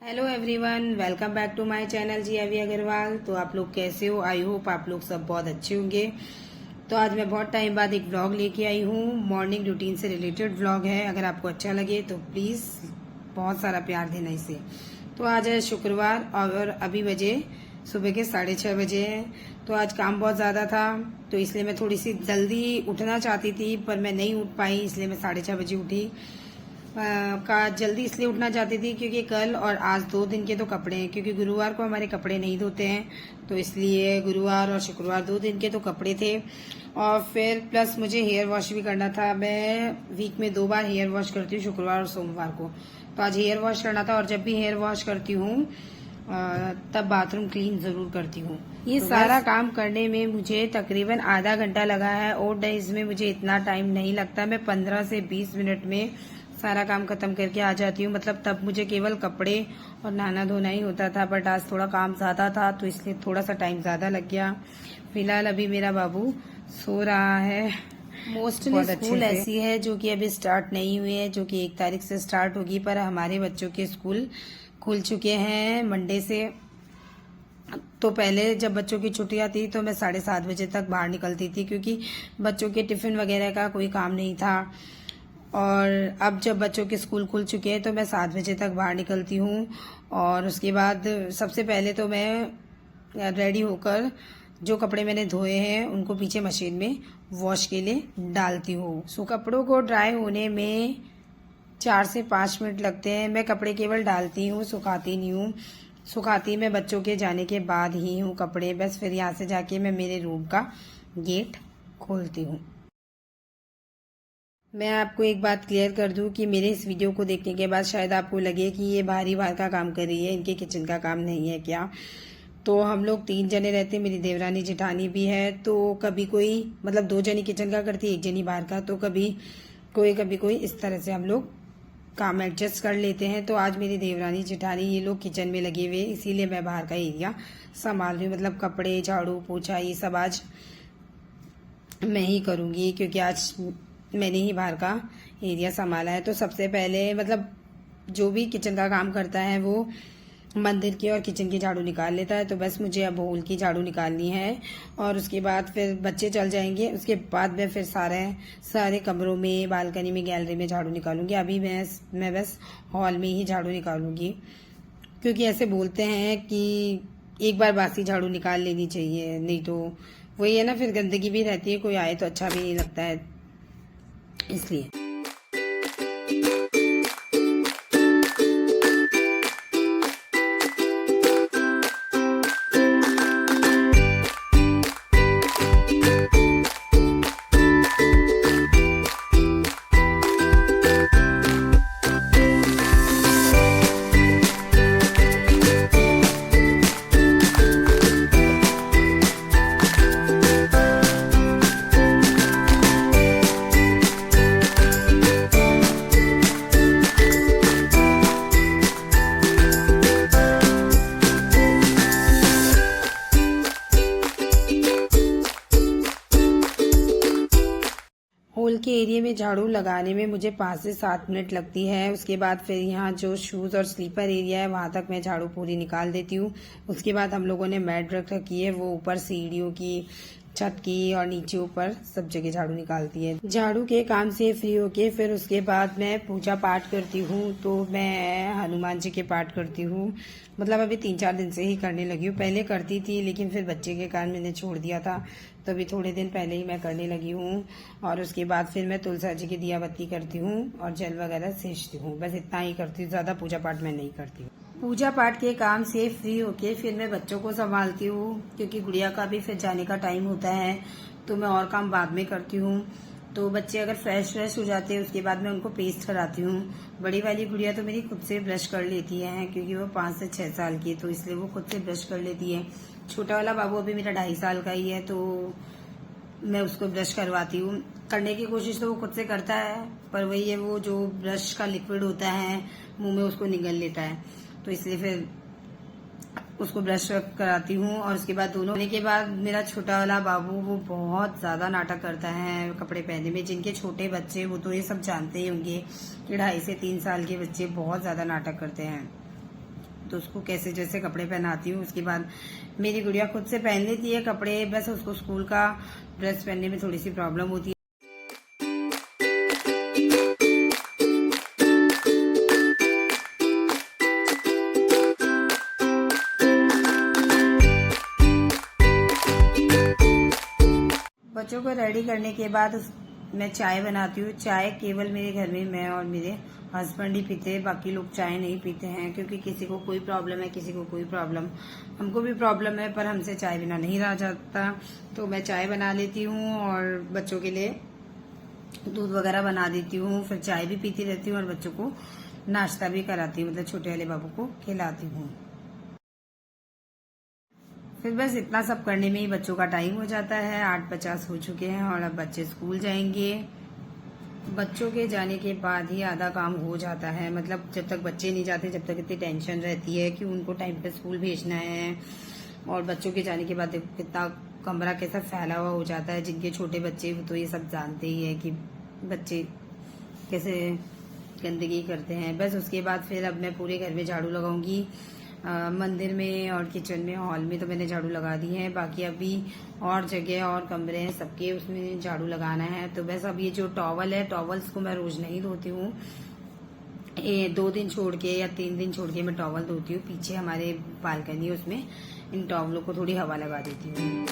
Hello everyone, welcome back to my channel जी अभी अग्रवाल। तो आप लोग कैसे हो? आई होप आप लोग सब बहुत अच्छे होंगे। तो आज मैं बहुत टाइम बाद एक व्लॉग लेके आई हूँ। मॉर्निंग रूटीन से रिलेटेड व्लॉग है। अगर आपको अच्छा लगे तो प्लीज़ बहुत सारा प्यार देना इसे। तो आज है शुक्रवार और अभी बजे सुबह के 6:30 बजे हैं। तो आज काम बहुत ज़्यादा था, तो इसलिए मैं थोड़ी सी जल्दी उठना चाहती थी, पर मैं नहीं उठ पाई, इसलिए मैं 6:30 बजे उठी। का जल्दी इसलिए उठना चाहती थी क्योंकि कल और आज 2 दिन के तो कपड़े हैं, क्योंकि गुरुवार को हमारे कपड़े नहीं धोते हैं, तो इसलिए गुरुवार और शुक्रवार 2 दिन के तो कपड़े थे। और फिर प्लस मुझे हेयर वॉश भी करना था। मैं वीक में 2 बार हेयर वॉश करती हूँ, शुक्रवार और सोमवार को। तो आज हेयर वॉश करना था, और जब भी हेयर वॉश करती हूँ तब बाथरूम क्लीन जरूर करती हूँ। ये तो सारा काम करने में मुझे तकरीबन आधा घंटा लगा है, और डेज में मुझे इतना टाइम नहीं लगता। मैं 15 से 20 मिनट में सारा काम खत्म करके आ जाती हूँ। मतलब तब मुझे केवल कपड़े और नहाना धोना ही होता था, बट आज थोड़ा काम ज्यादा था, तो इसलिए थोड़ा सा टाइम ज्यादा लग गया। फिलहाल अभी मेरा बाबू सो रहा है। मोस्टली स्कूल ऐसी है जो कि अभी स्टार्ट नहीं हुई है, जो कि 1 तारीख से स्टार्ट होगी, पर हमारे बच्चों के स्कूल खुल चुके हैं मंडे से। तो पहले जब बच्चों की छुट्टियां थी तो मैं 7:30 बजे तक बाहर निकलती थी, क्योंकि बच्चों के टिफिन वगैरह का कोई काम नहीं था। और अब जब बच्चों के स्कूल खुल चुके हैं तो मैं 7 बजे तक बाहर निकलती हूँ। और उसके बाद सबसे पहले तो मैं रेडी होकर जो कपड़े मैंने धोए हैं उनको पीछे मशीन में वॉश के लिए डालती हूँ। सो कपड़ों को ड्राई होने में 4 से 5 मिनट लगते हैं। मैं कपड़े केवल डालती हूँ, सुखाती नहीं हूँ। सुखाती मैं बच्चों के जाने के बाद ही हूँ कपड़े, बस फिर यहाँ से जाके मैं मेरे रूम का गेट खोलती हूँ। मैं आपको एक बात क्लियर कर दूं कि मेरे इस वीडियो को देखने के बाद शायद आपको लगे कि ये बाहरी बाहर का काम कर रही है, इनके किचन का काम नहीं है क्या। तो हम लोग 3 जने रहते हैं, मेरी देवरानी जेठानी भी है। तो कभी कोई मतलब 2 जनी किचन का करती है, 1 जनी बाहर का। तो कभी कोई इस तरह से हम लोग काम एडजस्ट कर लेते हैं। तो आज मेरी देवरानी जेठानी ये लोग किचन में लगे हुए, इसीलिए मैं बाहर का एरिया संभाल रही हूँ। मतलब कपड़े, झाड़ू, पोछा, ये सब आज मैं ही करूँगी, क्योंकि आज मैंने ही बाहर का एरिया संभाला है। तो सबसे पहले मतलब जो भी किचन का काम करता है वो मंदिर की और किचन की झाड़ू निकाल लेता है। तो बस मुझे अब हॉल की झाड़ू निकालनी है, और उसके बाद फिर बच्चे चल जाएंगे। उसके बाद मैं फिर सारे कमरों में, बालकनी में, गैलरी में झाड़ू निकालूंगी। अभी मैं बस हॉल में ही झाड़ू निकालूंगी, क्योंकि ऐसे बोलते हैं कि एक बार बासी झाड़ू निकाल लेनी चाहिए, नहीं तो वही है ना, फिर गंदगी भी रहती है, कोई आए तो अच्छा भी नहीं लगता है, इसलिए। हॉल के एरिया में झाड़ू लगाने में मुझे 5 से 7 मिनट लगती है। उसके बाद फिर यहाँ जो शूज और स्लीपर एरिया है वहां तक मैं झाड़ू पूरी निकाल देती हूँ। उसके बाद हम लोगों ने मैट रख रखी है, वो ऊपर सीढ़ियों की, छत की और नीचे ऊपर सब जगह झाड़ू निकालती है। झाड़ू के काम से फ्री होके फिर उसके बाद मैं पूजा पाठ करती हूँ। तो मैं हनुमान जी के पाठ करती हूँ। मतलब अभी 3-4 दिन से ही करने लगी हूँ। पहले करती थी, लेकिन फिर बच्चे के कारण मैंने छोड़ दिया था, तो अभी थोड़े दिन पहले ही मैं करने लगी हूँ। और उसके बाद फिर मैं तुलसा जी की दिया बत्ती करती हूँ और जल वगैरह सेचती हूँ। बस इतना ही करती हूँ, ज्यादा पूजा पाठ मैं नहीं करती हूँ। पूजा पाठ के काम से फ्री होके फिर मैं बच्चों को संभालती हूँ, क्योंकि गुड़िया का भी फिर जाने का टाइम होता है, तो मैं और काम बाद में करती हूँ। तो बच्चे अगर फ्रेश हो जाते हैं उसके बाद मैं उनको पेस्ट कराती हूँ। बड़ी वाली गुड़िया तो मेरी खुद से ब्रश कर लेती है, क्योंकि वो 5 से 6 साल की है, तो इसलिए वो खुद से ब्रश कर लेती है। छोटा वाला बाबू अभी मेरा 2.5 साल का ही है, तो मैं उसको ब्रश करवाती हूँ। करने की कोशिश तो वो खुद से करता है, पर वही है, वो जो ब्रश का लिक्विड होता है मुंह में उसको निगल लेता है, तो इसलिए फिर उसको ब्रश कराती हूँ। और उसके बाद दोनों होने के बाद मेरा छोटा वाला बाबू वो बहुत ज्यादा नाटक करता है कपड़े पहनने में। जिनके छोटे बच्चे वो तो ये सब जानते ही होंगे कि 2.5 से 3 साल के बच्चे बहुत ज्यादा नाटक करते हैं। तो उसको कैसे जैसे कपड़े पहनाती हूँ। उसके बाद मेरी गुड़िया खुद से पहन लेती है कपड़े, बस उसको स्कूल का ड्रेस पहनने में थोड़ी सी प्रॉब्लम होती है। बच्चों को रेडी करने के बाद मैं चाय बनाती हूँ। चाय केवल मेरे घर में मैं और मेरे हस्बैंड ही पीते हैं, बाकी लोग चाय नहीं पीते हैं, क्योंकि किसी को कोई प्रॉब्लम है, किसी को कोई प्रॉब्लम। हमको भी प्रॉब्लम है, पर हमसे चाय बिना नहीं रहा जाता, तो मैं चाय बना लेती हूँ और बच्चों के लिए दूध वगैरह बना देती हूँ। फिर चाय भी पीती रहती हूँ और बच्चोों को नाश्ता भी कराती हूँ, मतलब छोटे वाले बाबू को खिलाती हूँ। फिर बस इतना सब करने में ही बच्चों का टाइम हो जाता है। 8:50 हो चुके हैं और अब बच्चे स्कूल जाएंगे। बच्चों के जाने के बाद ही आधा काम हो जाता है, मतलब जब तक बच्चे नहीं जाते जब तक इतनी टेंशन रहती है कि उनको टाइम पे स्कूल भेजना है। और बच्चों के जाने के बाद देखो कितना कमरा कैसा फैला हुआ हो जाता है। जिनके छोटे बच्चे वो तो ये सब जानते ही है कि बच्चे कैसे गंदगी करते हैं। बस उसके बाद फिर अब मैं पूरे घर में झाड़ू लगाऊंगी। मंदिर में और किचन में, हॉल में तो मैंने झाड़ू लगा दी है, बाकी अभी और जगह और कमरे हैं सबके, उसमें झाड़ू लगाना है। तो बस अब ये जो टॉवल है, टॉवल्स को मैं रोज नहीं धोती हूँ, 2 दिन छोड़ के या 3 दिन छोड़ के मैं टॉवल धोती हूँ। पीछे हमारे बालकनी है, उसमें इन टॉवलों को थोड़ी हवा लगा देती हूँ।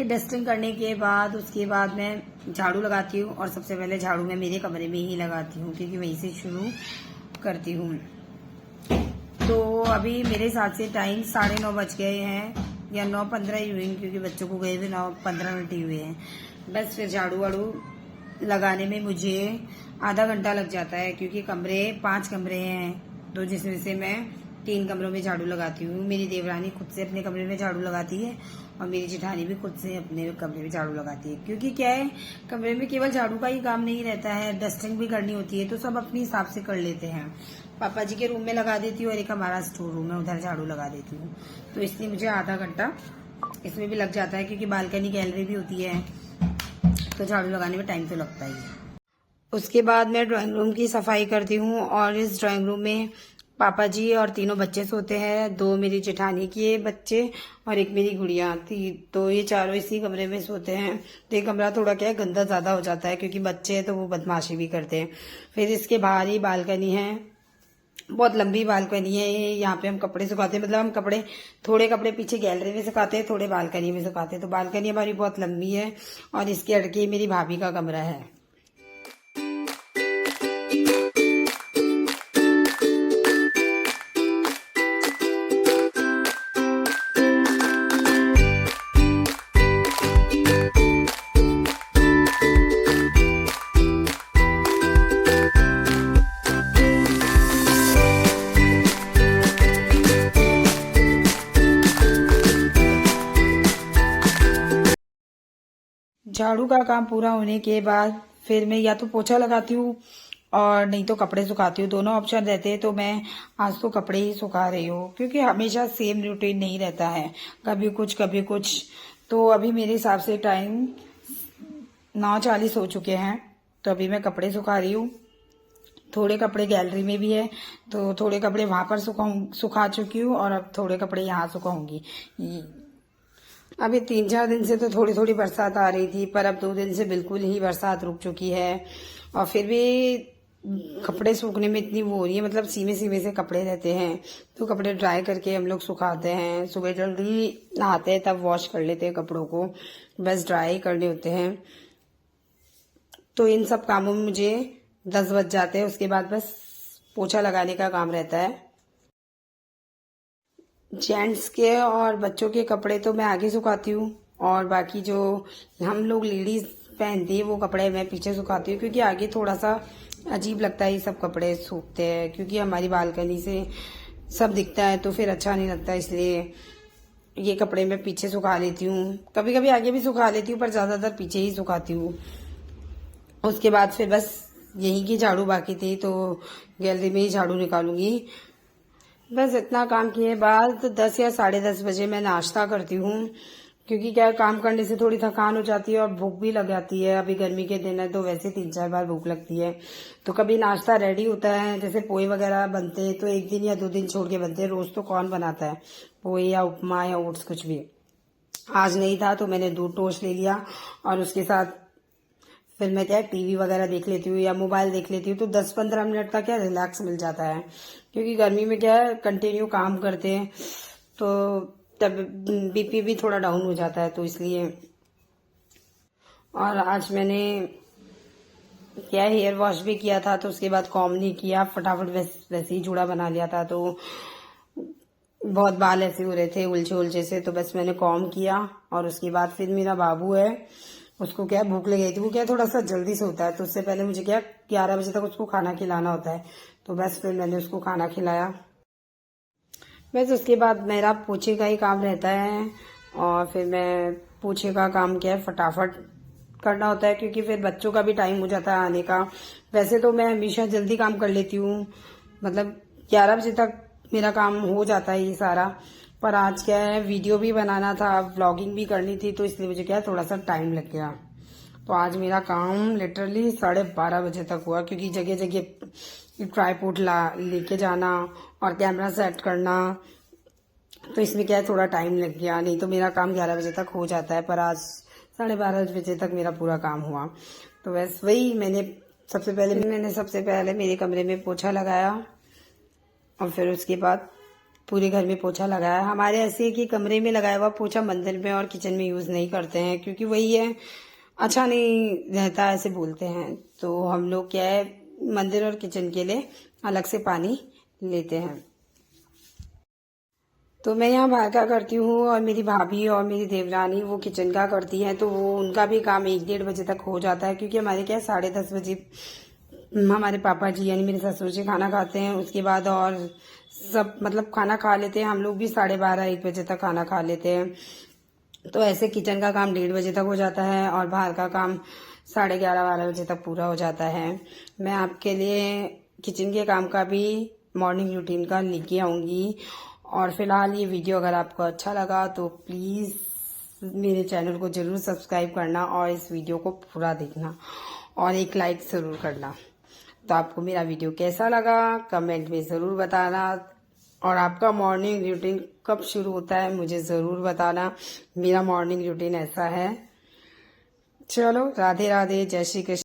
डस्टिंग करने के बाद उसके बाद मैं झाड़ू लगाती हूँ, और सबसे पहले झाड़ू मैं मेरे कमरे में ही लगाती हूँ, क्योंकि वहीं से शुरू करती हूँ। तो अभी मेरे हिसाब से टाइम 9:30 बज गए हैं, या 9:15 ही हुए हैं, क्योंकि बच्चों को गए हुए 9:15 मिनट ही हुए हैं। बस फिर झाड़ू वाड़ू लगाने में मुझे आधा घंटा लग जाता है, क्योंकि 5 कमरे हैं, तो जिसमें से मैं 3 कमरों में झाड़ू लगाती हूँ। मेरी देवरानी खुद से अपने कमरे में झाड़ू लगाती है और मेरी जेठानी भी खुद से अपने कमरे में झाड़ू लगाती है, क्योंकि क्या है, कमरे में केवल झाड़ू का ही काम नहीं रहता है, डस्टिंग भी करनी होती है, तो सब अपने हिसाब से कर लेते हैं। पापा जी के रूम में लगा देती हूँ और एक हमारा स्टोर रूम है, उधर झाड़ू लगा देती हूँ। तो इसलिए मुझे आधा घंटा इसमें भी लग जाता है, क्योंकि बालकनी गैलरी भी होती है, तो झाड़ू लगाने में टाइम तो लगता ही है। उसके बाद मैं ड्राइंग रूम की सफाई करती हूँ, और इस ड्राइंग रूम में पापा जी और 3 बच्चे सोते हैं, 2 मेरी जेठानी के बच्चे और एक मेरी गुड़िया थी, तो ये चारों इसी कमरे में सोते हैं। तो ये कमरा थोड़ा क्या है, गंदा ज्यादा हो जाता है, क्योंकि बच्चे हैं तो वो बदमाशी भी करते हैं। फिर इसके बाहर ही बालकनी है, बहुत लंबी बालकनी है, यहाँ पे हम कपड़े सुखाते हैं, मतलब हम थोड़े कपड़े पीछे गैलरी में सुखाते हैं, थोड़े बालकनी में सुखाते हैं। तो बालकनी हमारी बहुत लंबी है, और इसके अड़के मेरी भाभी का कमरा है। झाड़ू का काम पूरा होने के बाद फिर मैं या तो पोछा लगाती हूँ और नहीं तो कपड़े सुखाती हूँ, दोनों ऑप्शन रहते हैं। तो मैं आज तो कपड़े ही सुखा रही हूँ, क्योंकि हमेशा सेम रूटीन नहीं रहता है, कभी कुछ कभी कुछ। तो अभी मेरे हिसाब से टाइम 9:40 हो चुके हैं, तो अभी मैं कपड़े सुखा रही हूँ। थोड़े कपड़े गैलरी में भी है, तो थोड़े कपड़े वहां पर सुखा चुकी हूँ, और अब थोड़े कपड़े यहाँ सुखाऊंगी। अभी 3-4 दिन से तो थोड़ी थोड़ी बरसात आ रही थी, पर अब 2 दिन से बिल्कुल ही बरसात रुक चुकी है, और फिर भी कपड़े सूखने में इतनी वो हो रही है, मतलब सीमे सीमे से कपड़े रहते हैं, तो कपड़े ड्राई करके हम लोग सुखाते हैं। सुबह जल्दी नहाते हैं तब वॉश कर लेते हैं कपड़ों को, बस ड्राई करने होते हैं। तो इन सब कामों में मुझे 10 बज जाते हैं। उसके बाद बस पोछा लगाने का काम रहता है। जेंट्स के और बच्चों के कपड़े तो मैं आगे सुखाती हूँ, और बाकी जो हम लोग लेडीज पहनती है वो कपड़े मैं पीछे सुखाती हूँ, क्योंकि आगे थोड़ा सा अजीब लगता है ये सब कपड़े सूखते हैं, क्योंकि हमारी बालकनी से सब दिखता है तो फिर अच्छा नहीं लगता, इसलिए ये कपड़े मैं पीछे सुखा लेती हूँ। कभी कभी आगे भी सुखा लेती हूँ पर ज़्यादातर पीछे ही सुखाती हूँ। उसके बाद फिर बस यहीं की झाड़ू बाकी थी, तो गैलरी में ही झाड़ू निकालूंगी। बस इतना काम किए बाद 10 या 10:30 बजे मैं नाश्ता करती हूँ, क्योंकि क्या काम करने से थोड़ी थकान हो जाती है और भूख भी लग जाती है। अभी गर्मी के दिन है तो वैसे 3-4 बार भूख लगती है, तो कभी नाश्ता रेडी होता है, जैसे पोहे वगैरह बनते हैं तो 1 दिन या 2 दिन छोड़ के बनते हैं, रोज तो कौन बनाता है पोहे या उपमा या ओट्स कुछ भी। आज नहीं था तो मैंने दूध टोस्ट ले लिया और उसके साथ फिर मैं क्या टीवी वगैरह देख लेती हूँ या मोबाइल देख लेती हूँ, तो 10-15 मिनट का क्या रिलैक्स मिल जाता है, क्योंकि गर्मी में क्या है कंटिन्यू काम करते हैं तो तब बीपी भी थोड़ा डाउन हो जाता है, तो इसलिए। और आज मैंने क्या हेयर वॉश भी किया था, तो उसके बाद कॉम नहीं किया, फटाफट वैसे ही जूड़ा बना लिया था, तो बहुत बाल ऐसे हो रहे थे उलझे उलझे से, तो बस मैंने कॉम किया। और उसके बाद फिर मेरा बाबू है, उसको क्या भूख लग गई थी, वो क्या थोड़ा सा जल्दी से होता है, तो उससे पहले मुझे क्या 11 बजे तक उसको खाना खिलाना होता है, तो बस फिर मैंने उसको खाना खिलाया। बस उसके बाद मेरा पोछे का ही काम रहता है, और फिर मैं पोछे का काम क्या है फटाफट करना होता है, क्योंकि फिर बच्चों का भी टाइम हो जाता है आने का। वैसे तो मैं हमेशा जल्दी काम कर लेती हूँ, मतलब 11 बजे तक मेरा काम हो जाता है ये सारा, पर आज क्या है वीडियो भी बनाना था, व्लॉगिंग भी करनी थी, तो इसलिए मुझे क्या थोड़ा सा टाइम लग गया। तो आज मेरा काम लिटरली 12:30 बजे तक हुआ, क्योंकि जगह जगह ट्राईपोड लेके जाना और कैमरा सेट करना, तो इसमें क्या है थोड़ा टाइम लग गया। नहीं तो मेरा काम 11 बजे तक हो जाता है, पर आज 12:30 बजे तक मेरा पूरा काम हुआ। तो बस वही मैंने सबसे पहले मेरे कमरे में पोछा लगाया, और फिर उसके बाद पूरे घर में पोछा लगाया। हमारे ऐसे है कि कमरे में लगाया हुआ पोछा मंदिर में और किचन में यूज नहीं करते हैं, क्योंकि वही है अच्छा नहीं रहता ऐसे बोलते हैं, तो हम लोग क्या है मंदिर और किचन के लिए अलग से पानी लेते हैं। तो मैं यहाँ बाहर का करती हूँ, और मेरी भाभी और मेरी देवरानी वो किचन का करती हैं, तो वो उनका भी काम 1-1:30 बजे तक हो जाता है, क्योंकि हमारे क्या 10:30 बजे हमारे पापा जी यानी मेरे ससुर जी खाना खाते हैं। उसके बाद और सब मतलब खाना खा लेते हैं, हम लोग भी 12:30-1 बजे तक खाना खा लेते हैं, तो ऐसे किचन का काम 1:30 बजे तक हो जाता है, और बाहर का काम 11:30-12 बजे तक पूरा हो जाता है। मैं आपके लिए किचन के काम का भी मॉर्निंग रूटीन का लेके आऊँगी। और फिलहाल ये वीडियो अगर आपको अच्छा लगा तो प्लीज़ मेरे चैनल को ज़रूर सब्सक्राइब करना, और इस वीडियो को पूरा देखना, और एक लाइक ज़रूर करना। तो आपको मेरा वीडियो कैसा लगा कमेंट में ज़रूर बताना, और आपका मॉर्निंग रूटीन कब शुरू होता है मुझे ज़रूर बताना। मेरा मॉर्निंग रूटीन ऐसा है। चलो राधे राधे, जय श्री कृष्ण।